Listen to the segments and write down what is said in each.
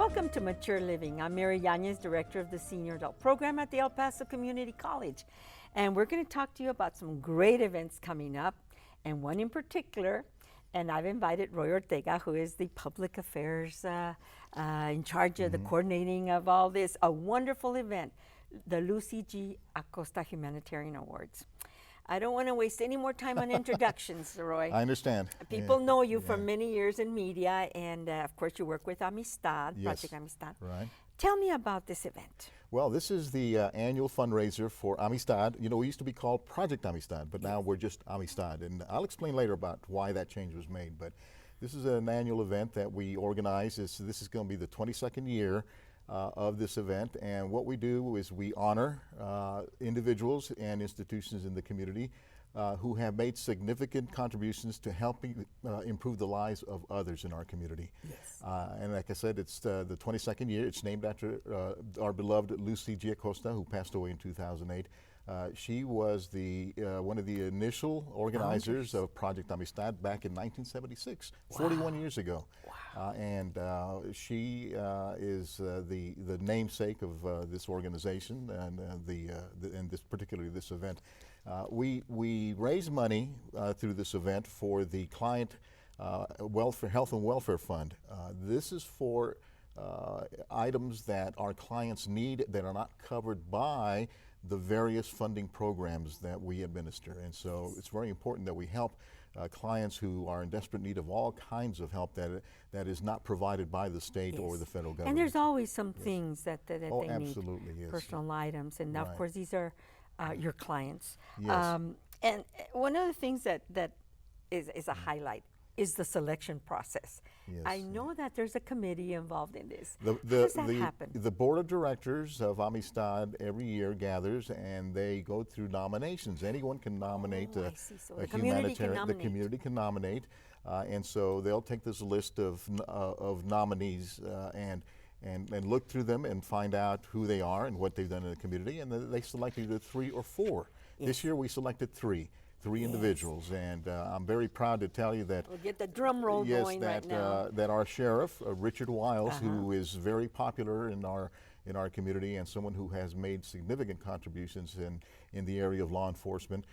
Welcome to Mature Living. I'm Mary Yanez, Director of the Senior Adult Program at the El Paso Community College. And we're going to talk to you about some great events coming up, and one in particular. And I've invited Roy Ortega, who is the public affairs in charge of the coordinating of all this. A wonderful event, the Lucy G. Acosta Humanitarian Awards. I don't want to waste any more time on introductions, Roy. I understand. People know you for many years in media, and of course you work with Amistad, Project Amistad. Right. Tell me about this event. Well, this is the annual fundraiser for Amistad. You know, we used to be called Project Amistad, but now we're just Amistad. And I'll explain later about why that change was made. But this is an annual event that we organize. This is going to be the 22nd year of this event. And what we do is we honor individuals and institutions in the community who have made significant contributions to helping improve the lives of others in our community. Yes. And like I said, it's the 22nd year. It's named after our beloved Lucy G. Acosta, who passed away in 2008. She was the one of the initial organizers of Project Amistad back in 1976, 41 years ago. Wow. And she is the namesake of this organization and particularly this event. We raise money through this event for the Client Health and Welfare Fund. This is for items that our clients need that are not covered by the various funding programs that we administer. And so it's very important that we help clients who are in desperate need of all kinds of help that is not provided by the state or the federal government. And there's always some things that they absolutely, need, yes. personal items. And of course, these are your clients. Yes. And one of the things that is a highlight is the selection process. Yes. I know that there's a committee involved in this. How does that happen? The board of directors of Amistad every year gathers and they go through nominations. Anyone can nominate a humanitarian. The community can nominate, and so they'll take this list of nominees and look through them and find out who they are and what they've done in the community, and they select either 3 or 4. Yes. This year we selected 3 individuals, and I'm very proud to tell you that we'll get the drum roll going right now. That our Sheriff Richard Wiles, who is very popular in our community and someone who has made significant contributions in the area of law enforcement.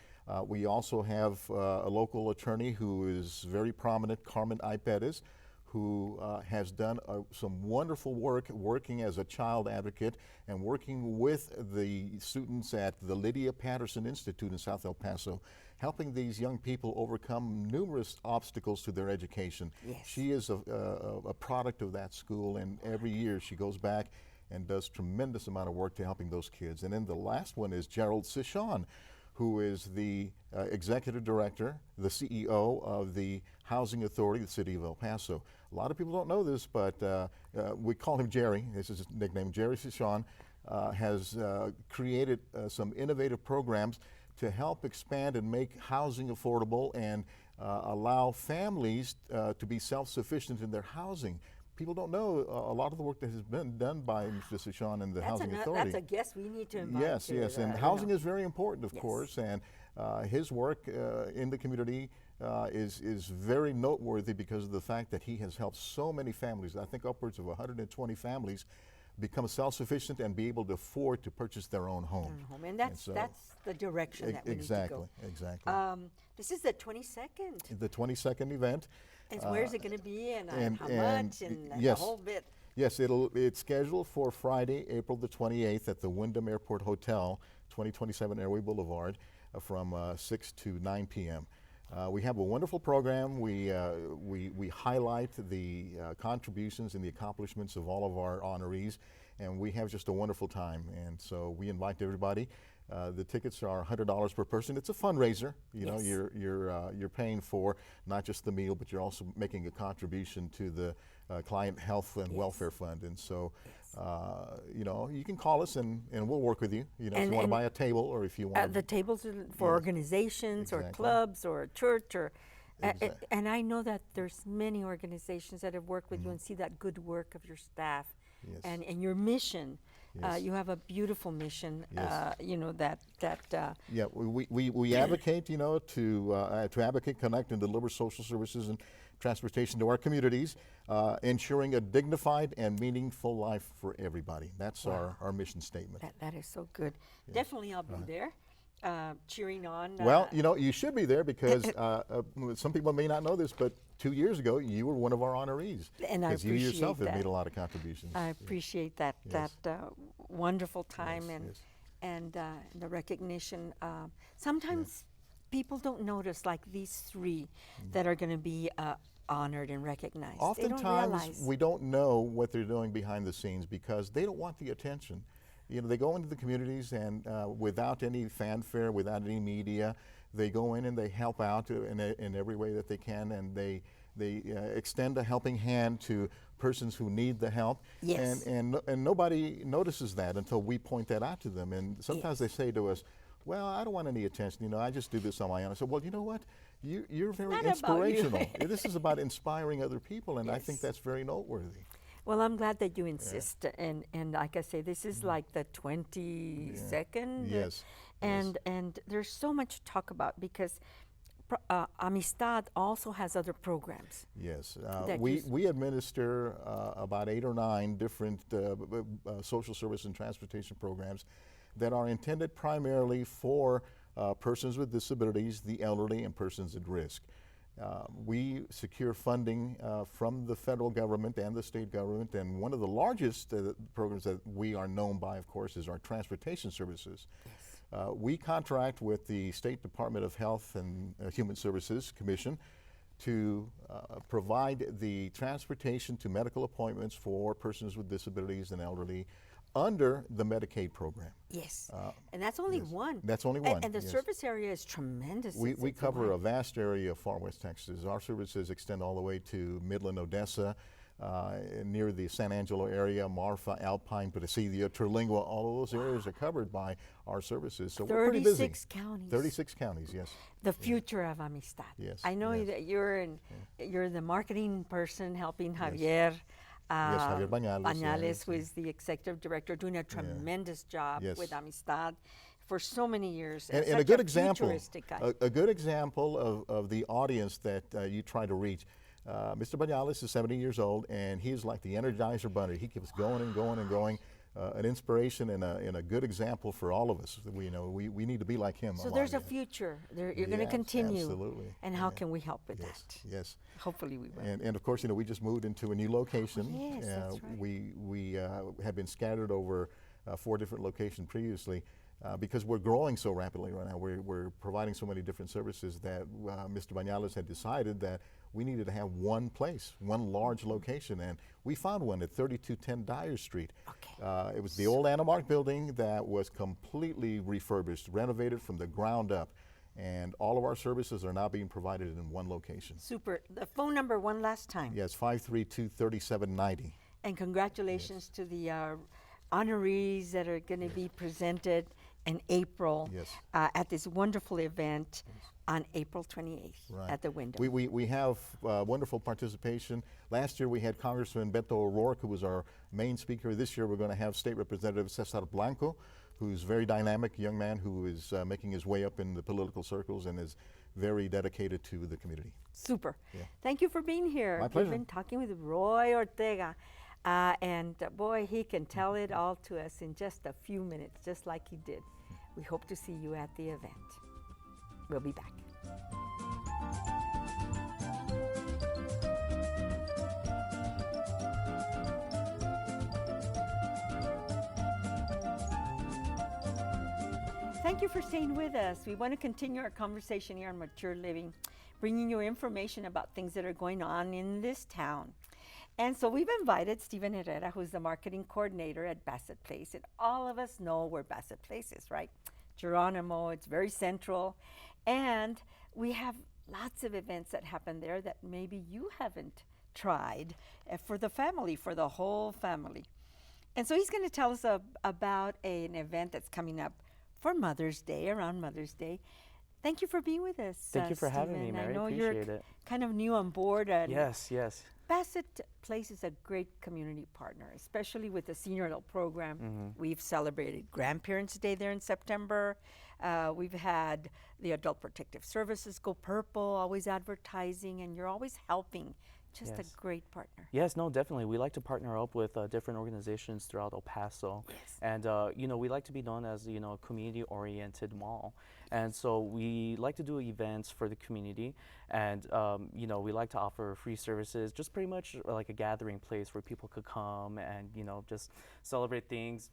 We also have a local attorney who is very prominent, Carmen I, Perez, who has done some wonderful work working as a child advocate and working with the students at the Lydia Patterson Institute in South El Paso, helping these young people overcome numerous obstacles to their education. Yes. She is a product of that school, and every year she goes back and does tremendous amount of work to helping those kids. And then the last one is Gerald Cichon, who is the executive director, the CEO of the Housing Authority of the City of El Paso. A lot of people don't know this, but we call him Jerry. This is his nickname. Gerald Cichon has created some innovative programs to help expand and make housing affordable and allow families to be self-sufficient in their housing. People don't know a lot of the work that has been done by Mr. Cichon and the Housing Authority. That's a guest we need to invite. Yes, and housing is very important, of course, and his work in the community is very noteworthy because of the fact that he has helped so many families. I think upwards of 120 families become self-sufficient and be able to afford to purchase their own home. And that's the direction that we need to go. Exactly. This is the 22nd. The 22nd event. And where is it going to be, and how much, and the whole bit? Yes, it's scheduled for Friday, April the 28th at the Wyndham Airport Hotel, 2027 Airway Boulevard, from 6 to 9 p.m. We have a wonderful program. We highlight the contributions and the accomplishments of all of our honorees, and we have just a wonderful time. And so we invite everybody. The tickets are $100 per person. It's a fundraiser. You know, you're paying for not just the meal, but you're also making a contribution to the Client Health and Welfare Fund. And so, you know, you can call us and we'll work with you. You know, if you want to buy a table or if you want the tables are for organizations or clubs or a church or. And I know that there's many organizations that have worked with you and see that good work of your staff and your mission. You have a beautiful mission, you know, we advocate, you know, to advocate, connect, and deliver social services transportation to our communities, ensuring a dignified and meaningful life for everybody. That's our mission statement. That is so good. Definitely I'll be there. Cheering on. Well, you know, you should be there because some people may not know this, but 2 years ago you were one of our honorees. And I appreciate because you yourself that. have made a lot of contributions. I appreciate that wonderful time and the recognition. Sometimes people don't notice, like these three that are going to be honored and recognized. Oftentimes we don't know what they're doing behind the scenes because they don't want the attention. You know, they go into the communities and without any fanfare, without any media, they go in and they help out in every way that they can, and they extend a helping hand to persons who need the help. Yes. And nobody notices that until we point that out to them. And sometimes they say to us, well, I don't want any attention, you know, I just do this on my own. I said, well, you know what? You're very inspirational. This is about inspiring other people, and I think that's very noteworthy. Well, I'm glad that you insist, and like I say, this is like the 22nd. Yes. And there's so much to talk about because Amistad also has other programs. Yes, we administer about 8 or 9 different social service and transportation programs that are intended primarily for persons with disabilities, the elderly, and persons at risk. We secure funding from the federal government and the state government, and one of the largest programs that we are known by, of course, is our transportation services. Yes. We contract with the State Department of Health and Human Services Commission to provide the transportation to medical appointments for persons with disabilities and elderly under the Medicaid program. Yes, and that's only one. That's only one. And the service area is tremendous. We cover a vast area of far west Texas. Our services extend all the way to Midland, Odessa, near the San Angelo area, Marfa, Alpine, Presidio, Terlingua. All of those areas are covered by our services. So we're pretty busy. 36 counties. 36 counties, yes. The future of Amistad. Yes. I know that you're the marketing person helping Javier. Javier Bañales, who is the executive director, doing a tremendous job with Amistad for so many years. And a good example, a good example of the audience that you try to reach. Mr. Bañales is 70 years old, and he is like the Energizer Bunny. He keeps going and going and going. An inspiration and a good example for all of us. We need to be like him. So there's a future. You're going to continue. Absolutely. And how can we help with that? Yes. Hopefully we will. And of course, we just moved into a new location. Yes, that's right. We have been scattered over 4 different locations previously. Because we're growing so rapidly right now, we're providing so many different services that Mr. Bañales had decided that we needed to have one place, one large location, and we found one at 3210 Dyer Street. Okay. It was the old Anamark building that was completely refurbished, renovated from the ground up, and all of our services are now being provided in one location. Super. The phone number one last time. Yes, 532-3790. And congratulations to the honorees that are going to be presented in April at this wonderful event on April 28th at the window. We have wonderful participation. Last year we had Congressman Beto O'Rourke, who was our main speaker. This year we're going to have State Representative Cesar Blanco, who's a very dynamic young man who is making his way up in the political circles and is very dedicated to the community. Super. Thank you for being here. My pleasure. We've been talking with Roy Ortega. And boy, he can tell it all to us in just a few minutes, just like he did. We hope to see you at the event. We'll be back. Thank you for staying with us. We want to continue our conversation here on Mature Living, bringing you information about things that are going on in this town. And so we've invited Stephen Herrera, who's the marketing coordinator at Bassett Place. And all of us know where Bassett Place is, right? Geronimo, it's very central. And we have lots of events that happen there that maybe you haven't tried for the family, for the whole family. And so he's going to tell us about an event that's coming up for Mother's Day, around Mother's Day. Thank you for being with us. Thank you for having me, Mary. I know Appreciate you're it. kind of new on board. And Yes. Bassett Place is a great community partner, especially with the senior adult program. We've celebrated Grandparents' Day there in September. We've had the Adult Protective Services go purple, always advertising, and you're always helping. Just a great partner. Yes, no, definitely. We like to partner up with different organizations throughout El Paso. Yes. And, you know, we like to be known as, you know, a community-oriented mall. And so we like to do events for the community. And, you know, we like to offer free services, just pretty much like a gathering place where people could come and, you know, just celebrate things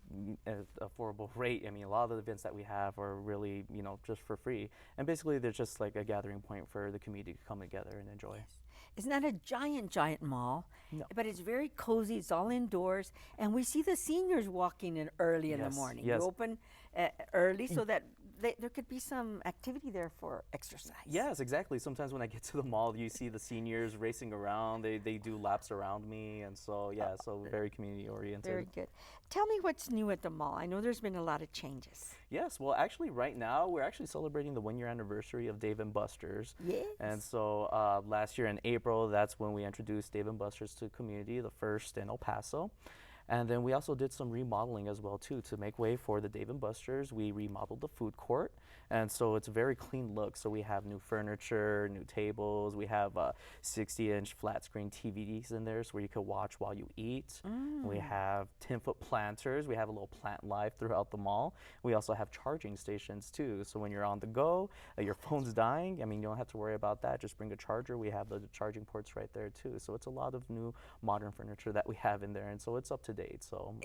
at an affordable rate. I mean, a lot of the events that we have are really, you know, just for free. And basically, they're just like a gathering point for the community to come together and enjoy. Yes. It's not a giant mall, No. but it's very cozy. It's all indoors, and we see the seniors walking in early in the morning. Yes. You open early so that there could be some activity there for exercise. Yes, exactly. Sometimes when I get to the mall, you see the seniors racing around. They do laps around me, and so yeah, so very community oriented. Very good. Tell me what's new at the mall. I know there's been a lot of changes. Yes, well, actually, right now we're actually celebrating the 1-year anniversary of Dave and Buster's. Yes. And so last year in April, that's when we introduced Dave and Buster's to the community, the first in El Paso. And then we also did some remodeling as well too to make way for the Dave and Buster's. We remodeled the food court, and so it's a very clean look. So we have new furniture, new tables. We have 60-inch flat screen TVs in there, so where you can watch while you eat. We have 10-foot planters. We have a little plant life throughout the mall. We also have charging stations too. So when you're on the go, your phone's dying, I mean, you don't have to worry about that. Just bring a charger. We have the charging ports right there too. So it's a lot of new modern furniture that we have in there, and so it's up to date. So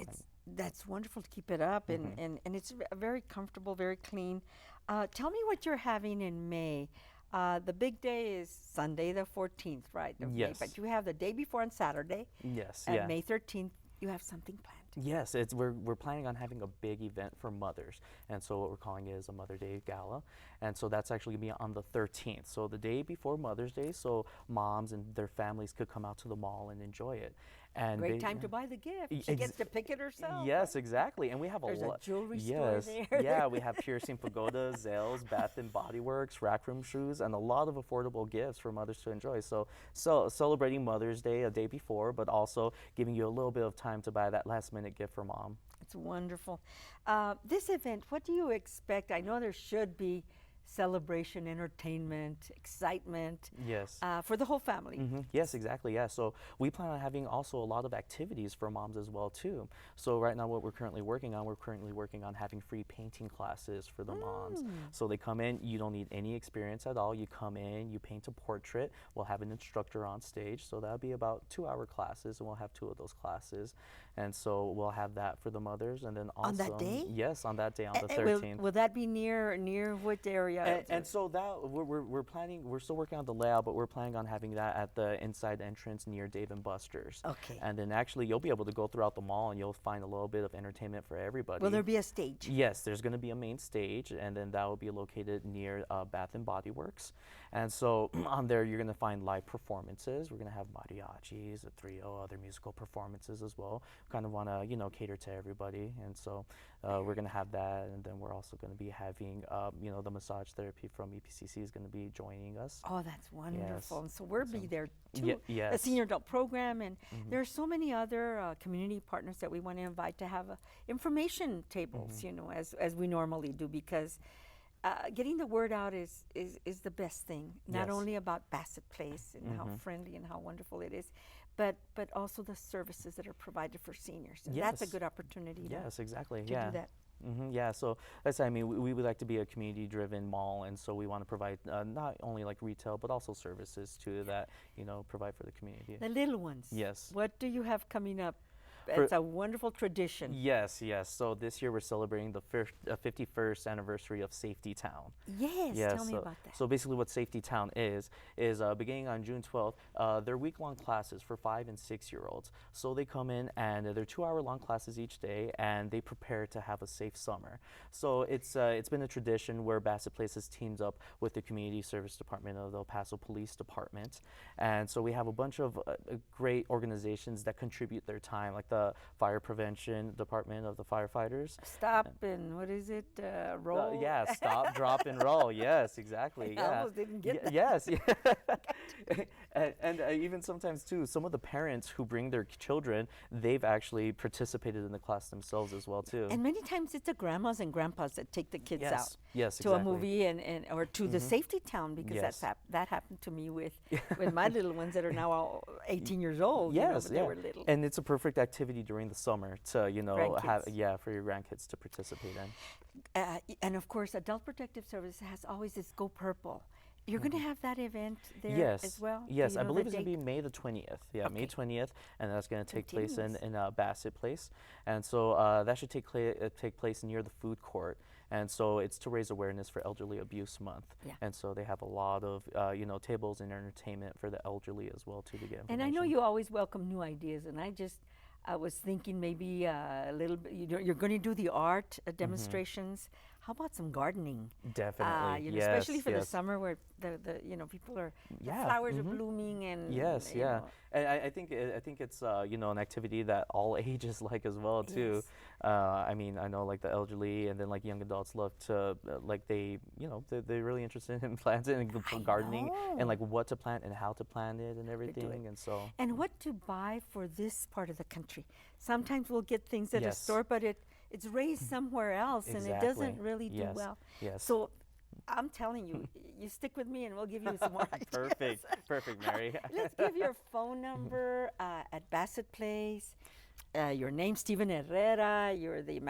that's wonderful to keep it up, and it's very comfortable, very clean. Tell me what you're having in May. The big day is Sunday the 14th, right? Of May, Yes. but you have the day before on Saturday. yes, And yeah. May 13th, you have something planned. Yes, we're planning on having a big event for mothers, and so what we're calling it is a Mother Day Gala, and so that's actually going to be on the 13th, so the day before Mother's Day, so moms and their families could come out to the mall and enjoy it. And Great time to buy the gift. She gets to pick it herself. Yes, exactly, and we have There's a a lot. jewelry store Yes, there. yeah, we have Piercing Pagoda, Zales, Bath and Body Works, Rack Room Shoes, and a lot of affordable gifts for mothers to enjoy. So celebrating Mother's Day a day before, but also giving you a little bit of time to buy that last-minute gift for mom. It's wonderful. This event, what do you expect? I know there should be celebration, entertainment, excitement. Yes. For the whole family. Yes, exactly. Yeah. So we plan on having also a lot of activities for moms as well too. So right now, what we're currently working on having free painting classes for the moms. So they come in. You don't need any experience at all. You come in, you paint a portrait. We'll have an instructor on stage. So that'll be about 2-hour classes, and we'll have 2 of those classes. And so we'll have that for the mothers, and then also On that day? Yes, on that day, on the Will, 13th. will that be near what area? And so that we're planning. We're still working on the layout, but we're planning on having that at the inside entrance near Dave and Buster's. Okay. And then actually, you'll be able to go throughout the mall, and you'll find a little bit of entertainment for everybody. Will there be a stage? Yes, there's going to be a main stage, and then that will be located near Bath and Body Works. And so on there, you're going to find live performances. We're going to have mariachis, a trio, other musical performances as well. Kind of want to cater to everybody, and so we're going to have that. And then we're also going to be having the massage therapy from EPCC is going to be joining us. Oh, that's wonderful. Yes. And so we'll be there too. The yes. senior adult program, and there are so many other community partners that we want to invite to have information tables, as we normally do, because getting the word out is the best thing. Not Yes. only about Bassett Place and how friendly and how wonderful it is, but also the services that are provided for seniors. And that's a Yes. good opportunity Yes, exactly. to yeah. do that. Yeah, so that's, I mean, we would like to be a community-driven mall, and so we want to provide not only like retail, but also services too that, provide for the community. The little ones. Yes. What do you have coming up? For- It's a wonderful tradition. Yes. So this year we're celebrating the 51st anniversary of Safety Town. Yes, Yeah, tell me about that. So basically what Safety Town is beginning on June 12th, they're week-long classes for 5- and 6-year-olds. So they come in and they're 2-hour-long classes each day, and they prepare to have a safe summer. So it's been a tradition where Bassett Place has teamed up with the Community Service Department of the El Paso Police Department. And so we have a bunch of great organizations that contribute their time, like the the fire prevention department of the firefighters. Stop and what is it? Roll? Yeah, stop, drop, and roll. Yes, exactly. I Yeah. almost didn't get that. Yes. Yeah. and even sometimes too, some of the parents who bring their children, they've actually participated in the class themselves as well too. And many times it's the grandmas and grandpas that take the kids Yes. out Yes. to Exactly. a movie and or to the safety town, because Yes. that happened to me with my little ones that are now all 18 years old. you know, Yes, but yeah. they were little. And it's a perfect activity during the summer to, have, Grandkids. for your grandkids to participate in. And of course, Adult Protective Service has always this Go Purple. You're going to have that event there Yes. as well? Do Yes, you I know the believe it's going to date? be May the 20th. Yeah, May Okay. 20th, and that's going to take place in Continues. Bassett Place. And so that should take place near the food court. And so it's to raise awareness for Elderly Abuse Month. Yeah. And so they have a lot of, tables and entertainment for the elderly as well too to get And I know information. you always welcome new ideas, and I was thinking maybe a little bit, you're going to do the art demonstrations. How about some gardening? Definitely. Yes, Especially for the yes. summer where the people are, the Yeah, flowers are blooming and Yes, you yeah, know. and I think it's an activity that all ages like as well too. Yes. I mean, I know like the elderly and then like young adults love to they're really interested in planting and gardening know. and like what to plant and how to plant it and everything, and so And what to buy for this part of the country. Sometimes we'll get things at a Yes. store, but it's raised somewhere else and it doesn't Exactly. really do Yes. well. Yes. So I'm telling you, you stick with me and we'll give you some more ideas. Perfect, Mary. Let's give your phone number at Bassett Place. Your name, Stephen Herrera. You're the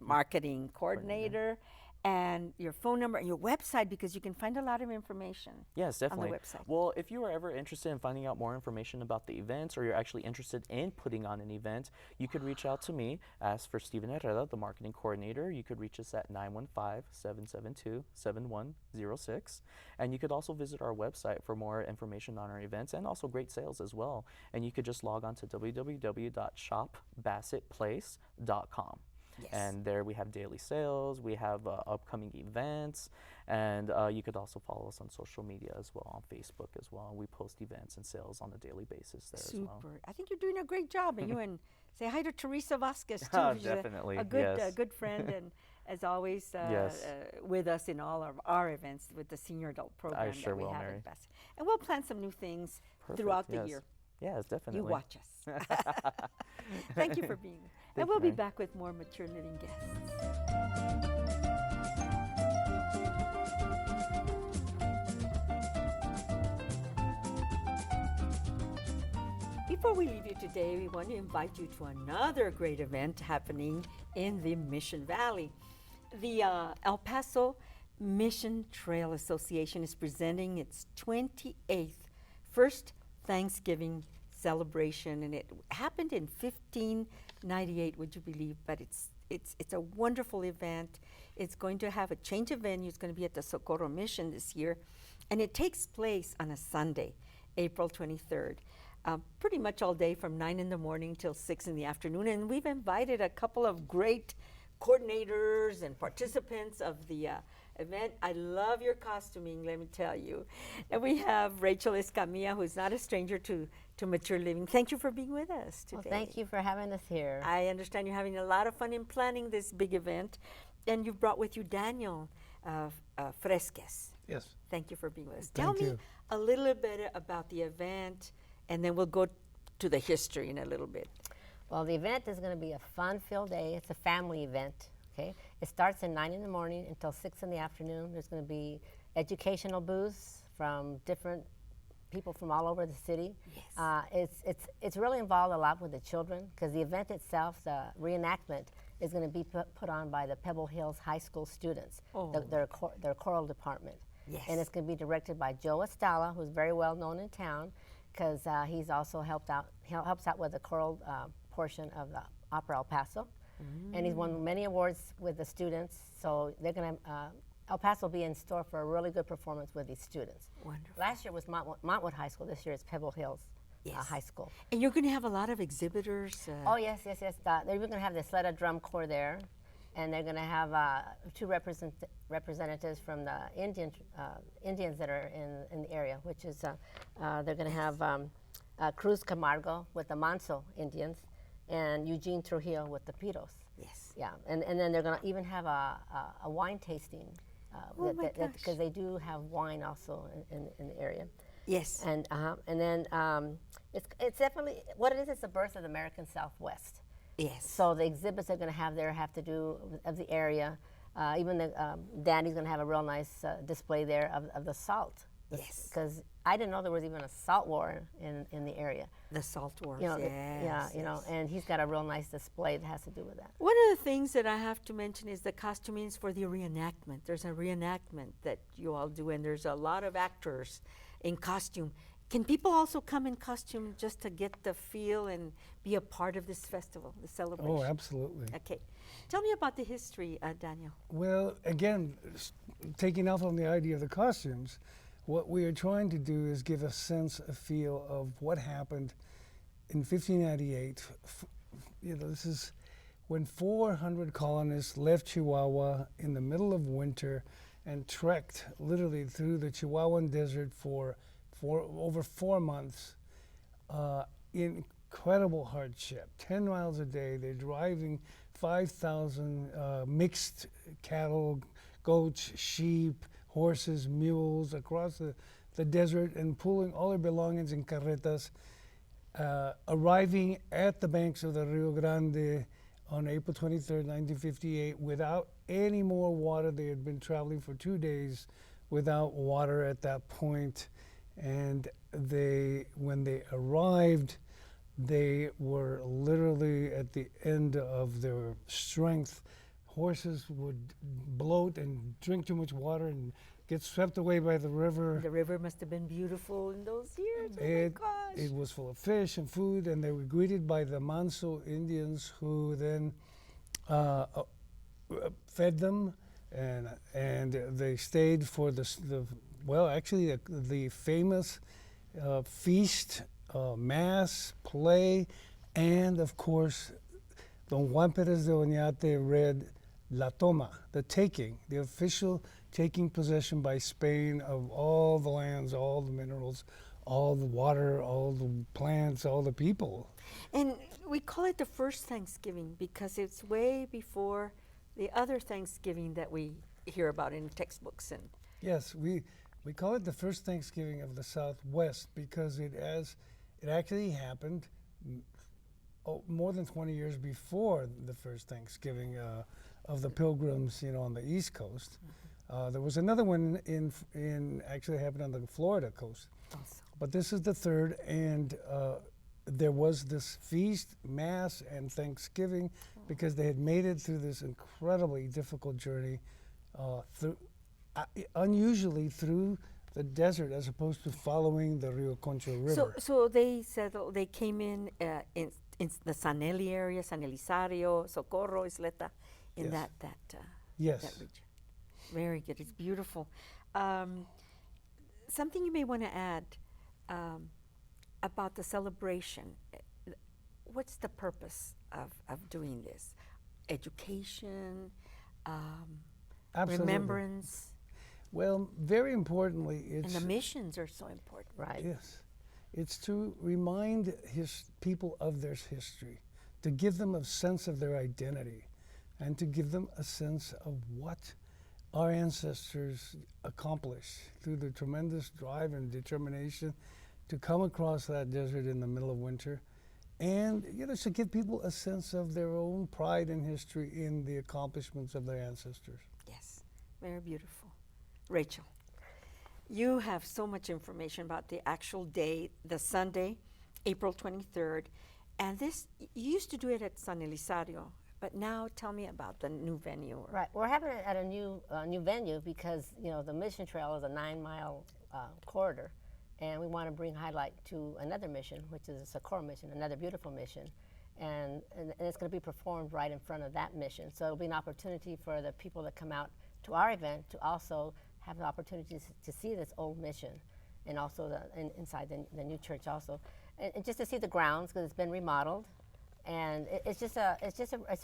marketing coordinator. And your phone number and your website, because you can find a lot of information. Yes, on the definitely. website. Well, if you are ever interested in finding out more information about the events, or you're actually interested in putting on an event, you could reach out to me. Ask for Stephen Herrera, the marketing coordinator. You could reach us at 915-772-7106. And you could also visit our website for more information on our events and also great sales as well. And you could just log on to www.shopbassettplace.com. Yes. And there we have daily sales, we have upcoming events, and you could also follow us on social media as well, on Facebook as well. We post events and sales on a daily basis there as well. Super. I think you're doing a great job. And say hi to Teresa Vasquez, too. Ah, She's definitely, a good, yes. good friend, and as always, Yes. with us in all of our events with the senior adult program sure that we will, have Mary. at Bassett. And we'll plan some new things Perfect, throughout the yes. year. Yes, definitely. You watch us. Thank you for being here. And Thank we'll you, be Mary. back with more Mature Living guests. Before we leave you today, we want to invite you to another great event happening in the Mission Valley. The El Paso Mission Trail Association is presenting its 28th first Thanksgiving celebration, and it happened in 1598, would you believe? But it's a wonderful event. It's going to have a change of venue. It's going to be at the Socorro Mission this year, and it takes place on a Sunday, April 23rd. Pretty much all day from 9 in the morning till 6 in the afternoon. And we've invited a couple of great coordinators and participants of the event. I love your costuming, let me tell you. And we have Rachel Escamilla, who's not a stranger to Mature Living. Thank you for being with us today. Well, thank you for having us here. I understand you're having a lot of fun in planning this big event. And you've brought with you Daniel Fresquez. Yes. Thank you for being with us. Thank Tell me you. a little bit about the event, and then we'll go to the history in a little bit. Well, the event is going to be a fun-filled day. It's a family event, okay? It starts at 9 in the morning until 6 in the afternoon. There's going to be educational booths from different people from all over the city. Yes. It's really involved a lot with the children, because the event itself, the reenactment, is going to be put on by the Pebble Hills High School students, Oh. their choral department. Yes. And it's going to be directed by Joe Estala, who's very well known in town, because he's also helps out with the choral portion of the Opera El Paso, and he's won many awards with the students. So they're going to El Paso will be in store for a really good performance with these students. Wonderful. Last year was Montwood High School. This year is Pebble Hills Yes. High School. And you're going to have a lot of exhibitors. Oh yes. They're even going to have the Sleda Drum Corps there, and they're going to have two representatives from the Indians that are in the area, which is they're going to have Cruz Camargo with the Manso Indians, and Eugene Trujillo with the Piros. Yes. Yeah, and then they're going to even have a wine tasting. Oh my gosh. Because they do have wine also in the area. Yes. And then it's definitely, what it is, it's the birth of the American Southwest. Yes. So the exhibits they're going to have there have to do of the area. Even Danny's going to have a real nice display there of the salt. Yes. Because I didn't know there was even a salt war in the area. The salt wars. You know, yes. yeah, you know, and he's got a real nice display that has to do with that. One of the things that I have to mention is the costumings for the reenactment. There's a reenactment that you all do, and there's a lot of actors in costume. Can people also come in costume just to get the feel and be a part of this festival, the celebration? Oh, absolutely. Okay. Tell me about the history, Daniel. Well, again, taking off on the idea of the costumes, what we are trying to do is give a sense, a feel of what happened in 1598. You know, this is when 400 colonists left Chihuahua in the middle of winter and trekked literally through the Chihuahuan desert for over 4 months in incredible hardship. 10 miles a day, they're driving 5,000 mixed cattle, goats, sheep, horses, mules across the desert and pulling all their belongings in carretas, arriving at the banks of the Rio Grande on April 23rd, 1958, without any more water. They had been traveling for 2 days without water at that point. And when they arrived, they were literally at the end of their strength. Horses would bloat and drink too much water and get swept away by the river. The river must have been beautiful in those years. Oh my gosh. It was full of fish and food, and they were greeted by the Manso Indians, who then fed them, and they stayed for the famous feast, mass, play, and of course, Don Juan Perez de Oñate read La Toma, the taking, the official taking possession by Spain of all the lands, all the minerals, all the water, all the plants, all the people. And we call it the first Thanksgiving because it's way before the other Thanksgiving that we hear about in textbooks. And yes, we call it the first Thanksgiving of the Southwest because it actually happened more than 20 years before the first Thanksgiving of the Pilgrims, on the East Coast. There was another one actually happened on the Florida coast. also, But this is the third, and there was this feast, mass, and Thanksgiving because they had made it through this incredibly difficult journey, unusually through the desert as opposed to following the Rio Concho River. So they settled. They came in the Saneli area, San Elizario, Socorro, Isleta, in Yes. that Yes. region. Very good. It's beautiful. Something you may want to add about the celebration. What's the purpose of doing this? Education, Absolutely. remembrance, Well, very importantly, and it's the missions are so important. Right. yes, it's to remind people of their history, to give them a sense of their identity, and to give them a sense of what our ancestors accomplished through the tremendous drive and determination to come across that desert in the middle of winter, and to give people a sense of their own pride and history in the accomplishments of their ancestors. Yes, very beautiful. Rachel, you have so much information about the actual day, the Sunday, April 23rd, and this, you used to do it at San Elizario, but now tell me about the new venue. Right. We're having it at a new venue because the Mission Trail is a 9-mile corridor, and we want to bring highlight to another mission, which is the Socorro mission, another beautiful mission, and it's going to be performed right in front of that mission. So it'll be an opportunity for the people that come out to our event to also have the opportunity to see this old mission, and also inside the new church also, and just to see the grounds because it's been remodeled. And it's a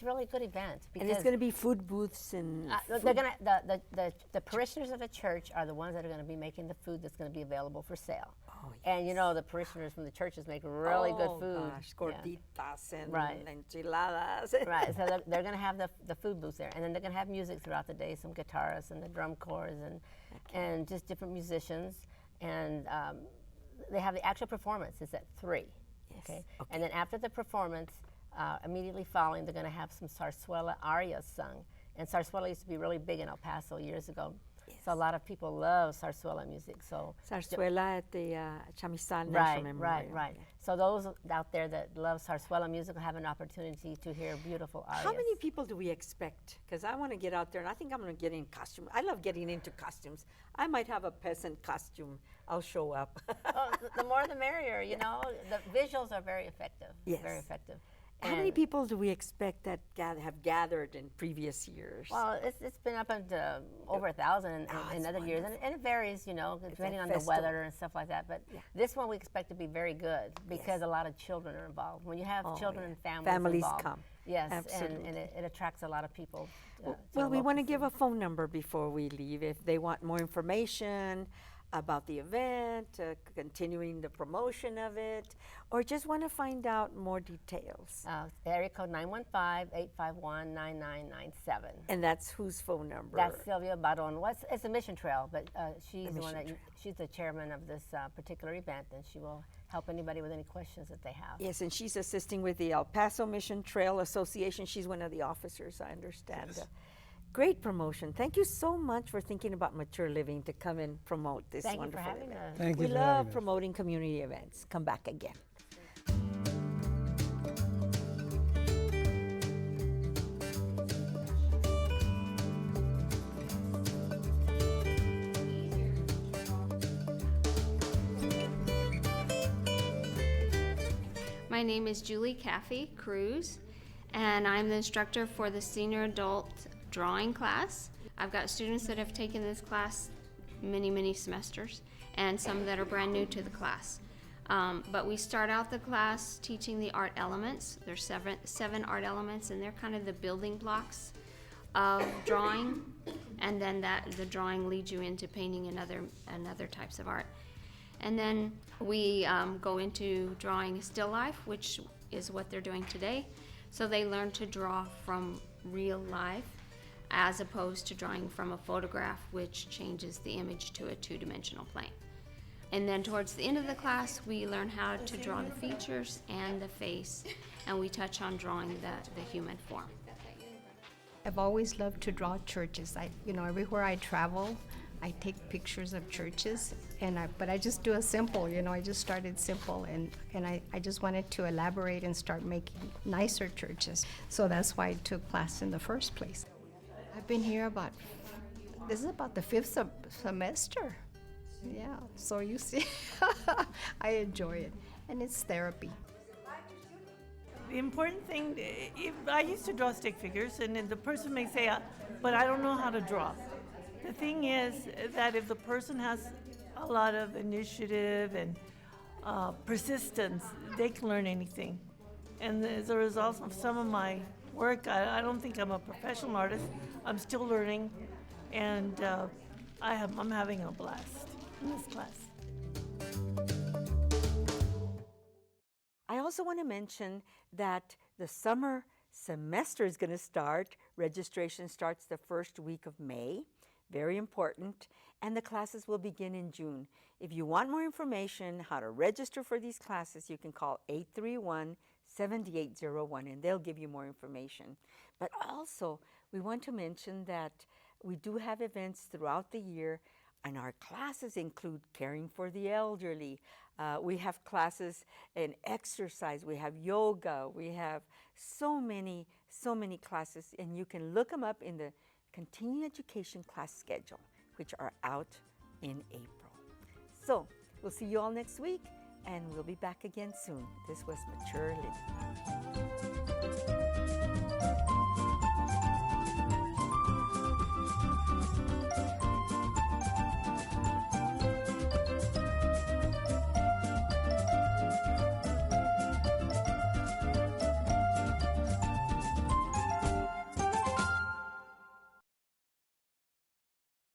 really good event. And it's going to be food booths and they're gonna the parishioners of the church are the ones that are going to be making the food that's going to be available for sale. Oh, And you know, the parishioners from the churches make really good food. Gosh, gorditas and Right. enchiladas. Right, so they're going to have the food booths there, and then they're going to have music throughout the day, some guitarists and the drum corps and just different musicians. And they have the actual performance. It's at 3. Okay? And then after the performance, immediately following, they're going to have some zarzuela arias sung. And zarzuela used to be really big in El Paso years ago. So a lot of people love zarzuela music. So Zarzuela at the Amistad National Memorial. Right. So those out there that love zarzuela music will have an opportunity to hear beautiful arias. How many people do we expect? Because I want to get out there, and I think I'm going to get in costume. I love getting into costumes. I might have a peasant costume. I'll show up. Oh, the more the merrier, you know. The visuals are very effective. Yes. Very effective. How many people do we expect that have gathered in previous years? Well, it's been up into over 1,000 in other years, and it varies, you know, depending on the weather and stuff like that. But this one we expect to be very good because a lot of children are involved. When you have children and families involved, come. yes, Absolutely. and it attracts a lot of people. Well, we want to give a phone number before we leave if they want more information about the event, continuing the promotion of it, or just want to find out more details. Area code 915-851-9997. And that's whose phone number? That's Sylvia Baron. It's a mission trail, but she's the one she's the chairman of this particular event, and she will help anybody with any questions that they have. Yes, and she's assisting with the El Paso Mission Trail Association. She's one of the officers, I understand. Yes. Great promotion. Thank you so much for thinking about mature living to come and promote this Thank you wonderful for having event. us. Thank you We for love having us. promoting community events. Come back again. My name is Julie Caffey Cruz, and I'm the instructor for the senior adult drawing class. I've got students that have taken this class many semesters, and some that are brand new to the class. But we start out the class teaching the art elements. There's seven art elements, and they're kind of the building blocks of drawing, and then the drawing leads you into painting and other types of art. And then we go into drawing still life, which is what they're doing today. So they learn to draw from real life as opposed to drawing from a photograph, which changes the image to a two-dimensional plane. And then towards the end of the class, we learn how to draw the features and the face, and we touch on drawing the human form. I've always loved to draw churches. Everywhere I travel, I take pictures of churches, but I just do a simple, I just started simple, and I just wanted to elaborate and start making nicer churches. So that's why I took class in the first place. I've been here this is about the 5th semester. Yeah, so you see, I enjoy it, and it's therapy. The important thing, I used to draw stick figures, and then the person may say, but I don't know how to draw. The thing is that if the person has a lot of initiative and persistence, they can learn anything. And as a result of some of my work, I don't think I'm a professional artist. I'm still learning, and I'm having a blast in this class. I also want to mention that the summer semester is going to start. Registration starts the first week of May. Very important. And the classes will begin in June. If you want more information how to register for these classes, you can call 831-7801 and they'll give you more information. But also, we want to mention that we do have events throughout the year, and our classes include caring for the elderly. We have classes in exercise. We have yoga. We have so many classes, and you can look them up in the continuing education class schedule, which are out in April. So we'll see you all next week, and we'll be back again soon. This was Mature Living.